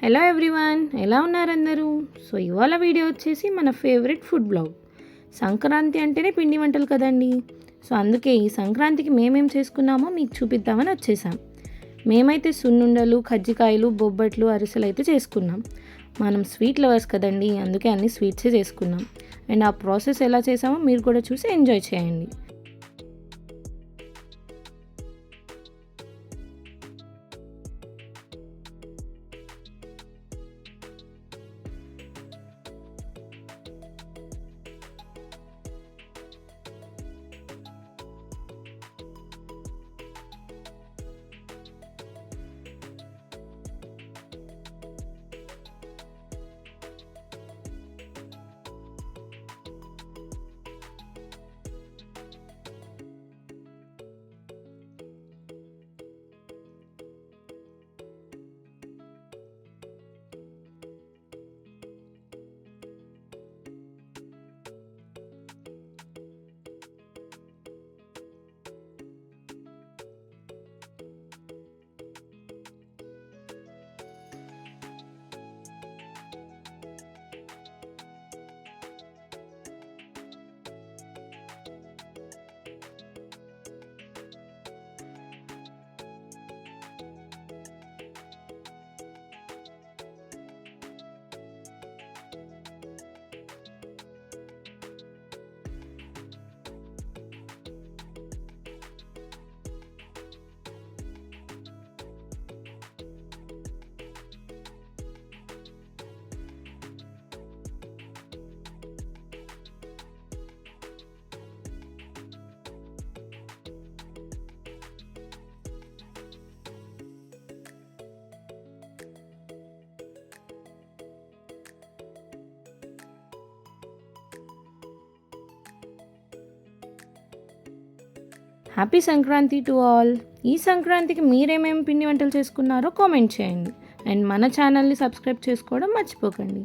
Hello everyone, ఎలా ఉన్నారు అందరూ? సో ఇవాళ వీడియో వచ్చేసి మన ఫేవరెట్ ఫుడ్ బ్లాగ్. సంక్రాంతి అంటేనే పిండి వంటలు కదండి. సో అందుకే ఈ సంక్రాంతికి మేమేం చేసుకున్నామో మీకు చూపిద్దామని వచ్చేసాం. మేమైతే సున్నుండలు, కజ్జికాయలు, బొబ్బట్లు, అరిసెలు అయితే చేసుకున్నాం. మనం స్వీట్ లవర్స్ కదండి, అందుకే అన్ని స్వీట్సే చేసుకున్నాం. అండ్ ఆ ప్రాసెస్ ఎలా చేసామో మీరు కూడా చూసి ఎంజాయ్ చేయండి. Happy Sankranti to all. ఈ సంక్రాంతికి మీరేమేమి పిండి వంటలు చేసుకున్నారో కామెంట్ చేయండి. అండ్ మన ఛానల్ని సబ్స్క్రైబ్ చేసుకోవడం మర్చిపోకండి.